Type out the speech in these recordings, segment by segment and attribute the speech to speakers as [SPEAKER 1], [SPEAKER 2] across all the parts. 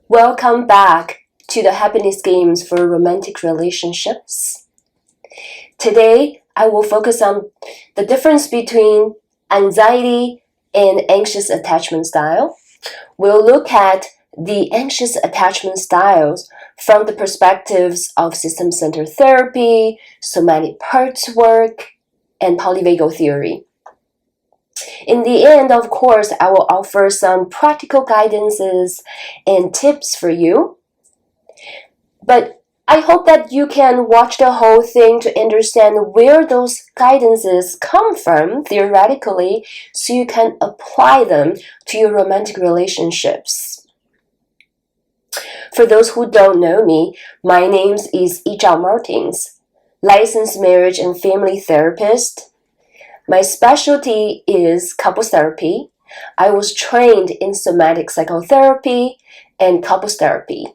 [SPEAKER 1] Welcome back to the happiness games for romantic relationships. Today, I will focus on the difference between anxiety and anxious attachment style. We'll look at the anxious attachment styles from the perspectives of system-centered therapy, somatic parts work, and Polygo Theory. In the end, of course, I will offer some practical guidances and tips for you. But I hope that you can watch the whole thing to understand where those guidances come from theoretically so you can apply them to your romantic relationships. For those who don't know me, my name is Zhao, licensed marriage and family therapist. My specialty is couples therapy. I was trained in somatic psychotherapy and couples therapy.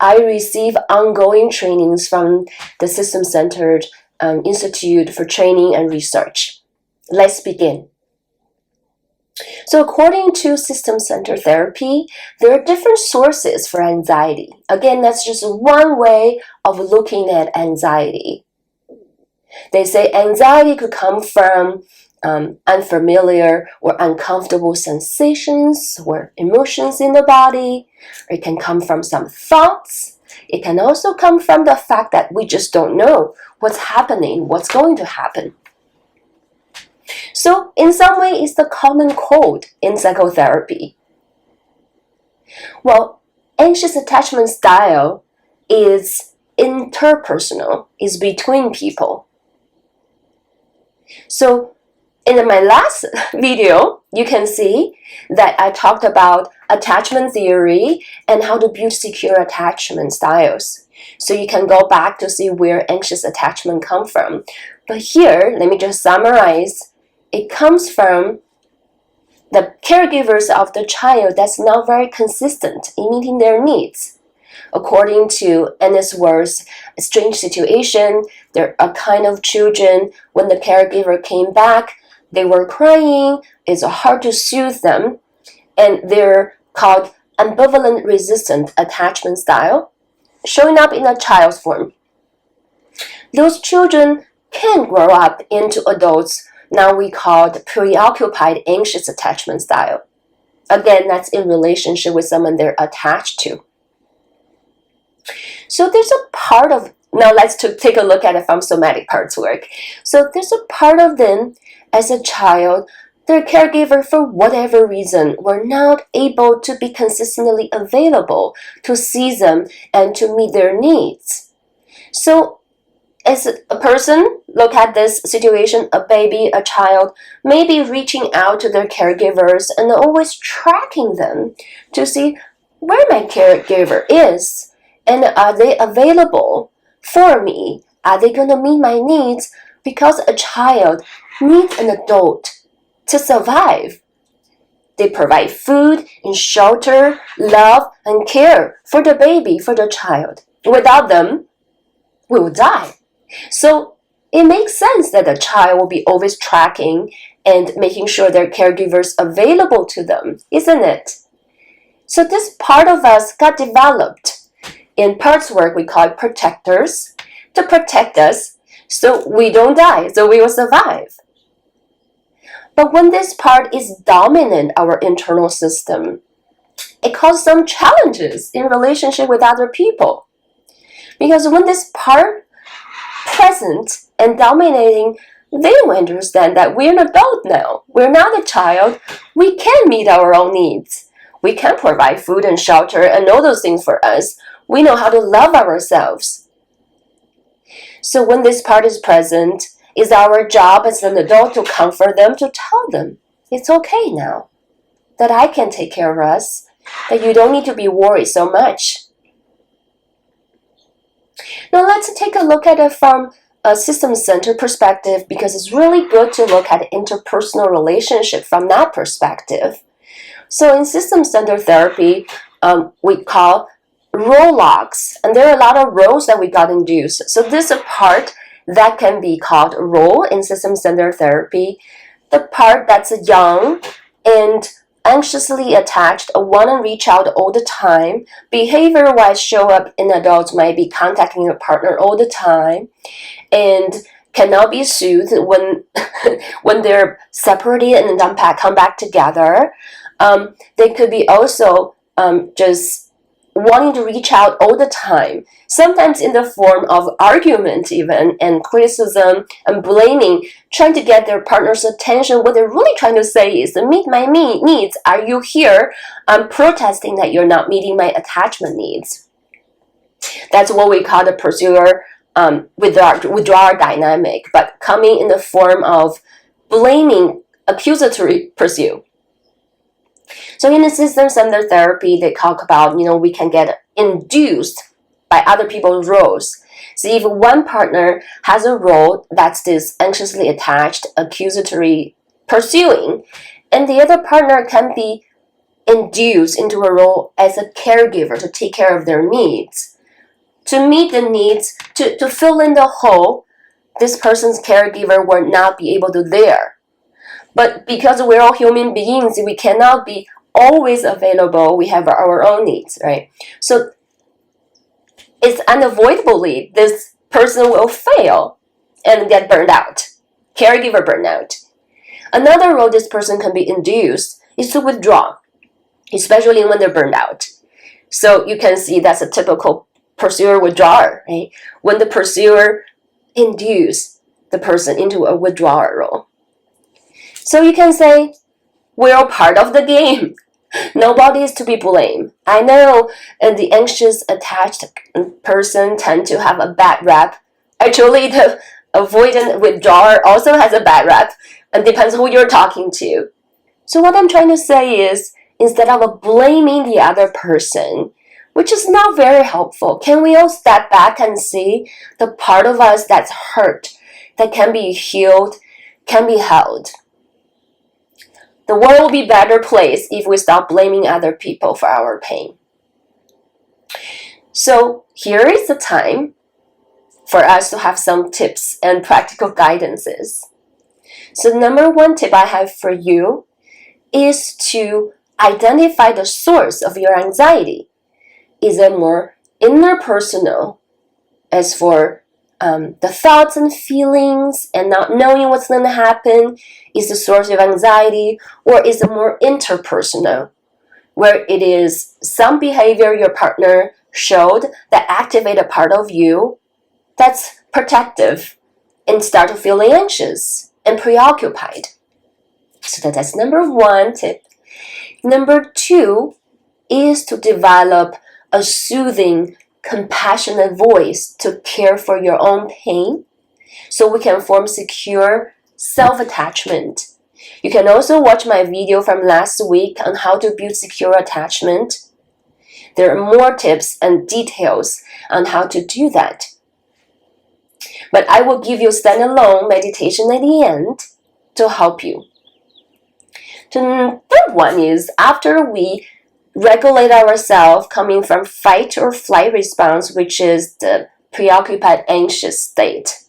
[SPEAKER 1] I receive ongoing trainings from the System-Centered Institute for Training and Research. Let's begin. So according to system-centered therapy, there are different sources for anxiety. Again, that's just one way of looking at anxiety. They say anxiety could come from unfamiliar or uncomfortable sensations or emotions in the body, or it can come from some thoughts. It can also come from the fact that we just don't know what's happening, what's going to happen. So in some way, it's the common cold in psychotherapy. Well, anxious attachment style is interpersonal, is between people. So in my last video, you can see that I talked about attachment theory and how to build secure attachment styles. So you can go back to see where anxious attachment come from. But here, let me just summarize. It comes from the caregivers of the child that's not very consistent in meeting their needs. According to Ennis Worth's strange situation, there are kind of children, when the caregiver came back, they were crying, it's hard to soothe them, and they're called ambivalent resistant attachment style, showing up in a child's form. Those children can grow up into adults now we call preoccupied anxious attachment style. Again, that's in relationship with someone they're attached to. So there's a part of, now let's take a look at it from somatic parts work. So there's a part of them as a child, their caregiver for whatever reason were not able to be consistently available to see them and to meet their needs. So as a person, look at this situation, a baby, a child, maybe reaching out to their caregivers and always tracking them to see where my caregiver is. And are they available for me? Are they going to meet my needs? Because a child needs an adult to survive. They provide food and shelter, love and care for the baby, for the child. Without them, we will die. So it makes sense that a child will be always tracking and making sure their caregivers available to them, isn't it? So this part of us got developed. In parts work, we call it protectors, to protect us so we don't die, so we will survive. But when this part is dominant our internal system, it causes some challenges in relationship with other people. Because when this part present and dominating, they will understand that we're an adult now. We're not a child. We can meet our own needs. We can provide food and shelter and all those things for us. We know how to love ourselves. So when this part is present, it's our job as an adult to comfort them, to tell them, it's okay now, that I can take care of us, that you don't need to be worried so much. Now let's take a look at it from a system-centered perspective, because it's really good to look at interpersonal relationship from that perspective. So in system-centered therapy, we call role locks, and there are a lot of roles that we got induced. So this is a part that can be called role in system-centered therapy. The part that's young and anxiously attached, want to reach out all the time. Behavior-wise, show up in adults might be contacting your partner all the time and cannot be soothed when when they're separated and then come back together. They could be also just wanting to reach out all the time, sometimes in the form of argument even, and criticism and blaming, trying to get their partner's attention. What they're really trying to say is, meet my needs. Are you here? I'm protesting that you're not meeting my attachment needs. That's what we call the pursuer withdrawal dynamic, but coming in the form of blaming, accusatory pursuit. So in the system center therapy, they talk about, we can get induced by other people's roles. So if one partner has a role that's this anxiously attached, accusatory pursuing, and the other partner can be induced into a role as a caregiver to take care of their needs. To meet the needs, to fill in the hole, this person's caregiver will not be able to there. But because we're all human beings, we cannot be always available. We have our own needs, right? So it's unavoidably this person will fail and get burned out, caregiver burnout. Another role this person can be induced is to withdraw, especially when they're burned out. So you can see that's a typical pursuer withdrawer, right? When the pursuer induces the person into a withdrawal role. So you can say, we're all part of the game. Nobody is to be blamed. I know the anxious attached person tend to have a bad rap. Actually, the avoidant withdrawer also has a bad rap, and depends who you're talking to. So what I'm trying to say is, instead of blaming the other person, which is not very helpful, can we all step back and see the part of us that's hurt, that can be healed, can be held? The world will be a better place if we stop blaming other people for our pain. So here is the time for us to have some tips and practical guidances. So number one tip I have for you is to identify the source of your anxiety. Is it more interpersonal, as for the thoughts and feelings and not knowing what's going to happen is the source of anxiety, or is it more interpersonal, where it is some behavior your partner showed that activate a part of you that's protective and start to feeling anxious and preoccupied? So that's number one tip. Number two is to develop a soothing, compassionate voice to care for your own pain, so we can form secure self-attachment. You can also watch my video from last week on how to build secure attachment. There are more tips and details on how to do that. But I will give you a standalone meditation at the end to help you. The third one is, after we regulate ourselves coming from fight or flight response, which is the preoccupied anxious state,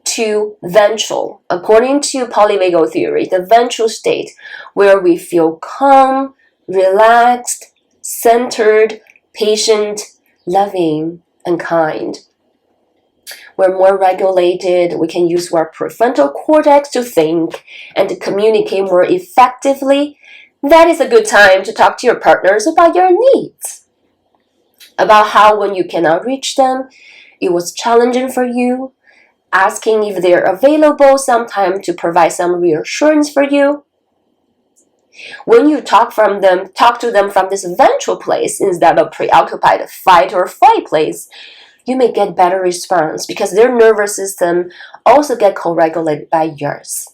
[SPEAKER 1] to ventral. According to Polygo Theory, the ventral state, where we feel calm, relaxed, centered, patient, loving, and kind. We're more regulated. We can use our prefrontal cortex to think and to communicate more effectively. That is a good time to talk to your partners about your needs, about how when you cannot reach them, it was challenging for you, asking if they're available sometime to provide some reassurance for you. When you talk to them from this ventral place instead of preoccupied fight or flight place, you may get better response because their nervous system also get co-regulated by yours.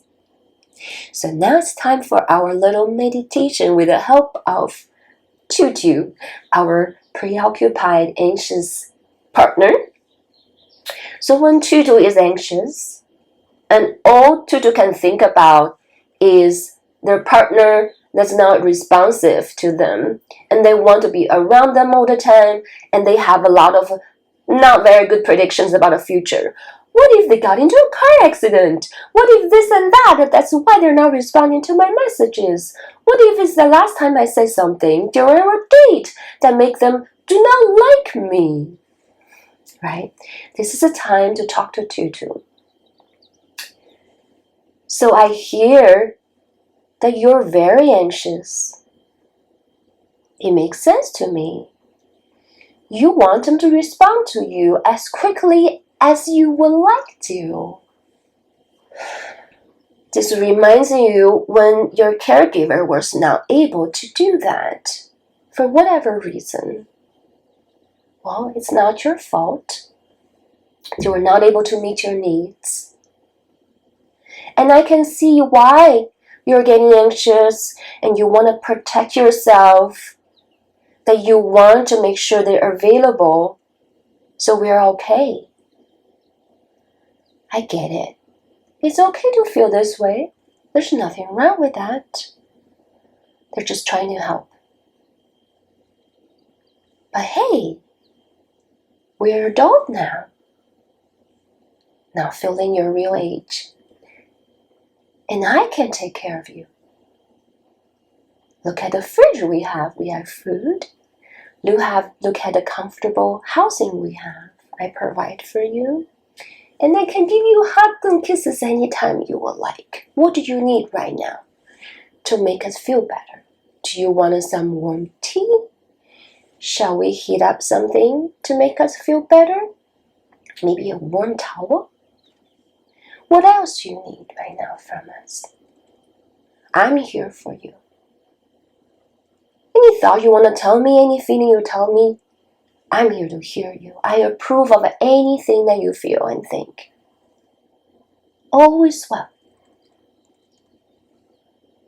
[SPEAKER 1] So now it's time for our little meditation with the help of Tutu, our preoccupied, anxious partner. So when Tutu is anxious, and all Tutu can think about is their partner that's not responsive to them, and they want to be around them all the time, and they have a lot of not very good predictions about the future. What if they got into a car accident? What if this and that? That's why they're not responding to my messages. What if it's the last time I say something during our date that make them do not like me? Right? This is a time to talk to Tutu. So I hear that you're very anxious. It makes sense to me. You want them to respond to you as quickly as you would like to. This reminds you when your caregiver was not able to do that for whatever reason. Well, it's not your fault. You were not able to meet your needs. And I can see why you're getting anxious and you want to protect yourself, that you want to make sure they're available so we're okay. I get it. It's okay to feel this way. There's nothing wrong with that. They're just trying to help. But hey, we're adult now. Now feeling your real age. And I can take care of you. Look at the fridge we have. We have food. Look at the comfortable housing we have. I provide for you. And I can give you hugs and kisses anytime you would like. What do you need right now to make us feel better? Do you want some warm tea? Shall we heat up something to make us feel better? Maybe a warm towel? What else do you need right now from us? I'm here for you. Any thought you want to tell me, any feeling you tell me, I'm here to hear you. I approve of anything that you feel and think. All is well.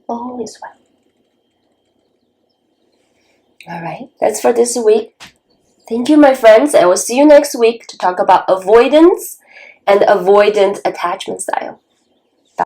[SPEAKER 1] All is well. Alright, that's for this week. Thank you, my friends. I will see you next week to talk about avoidance and avoidant attachment style.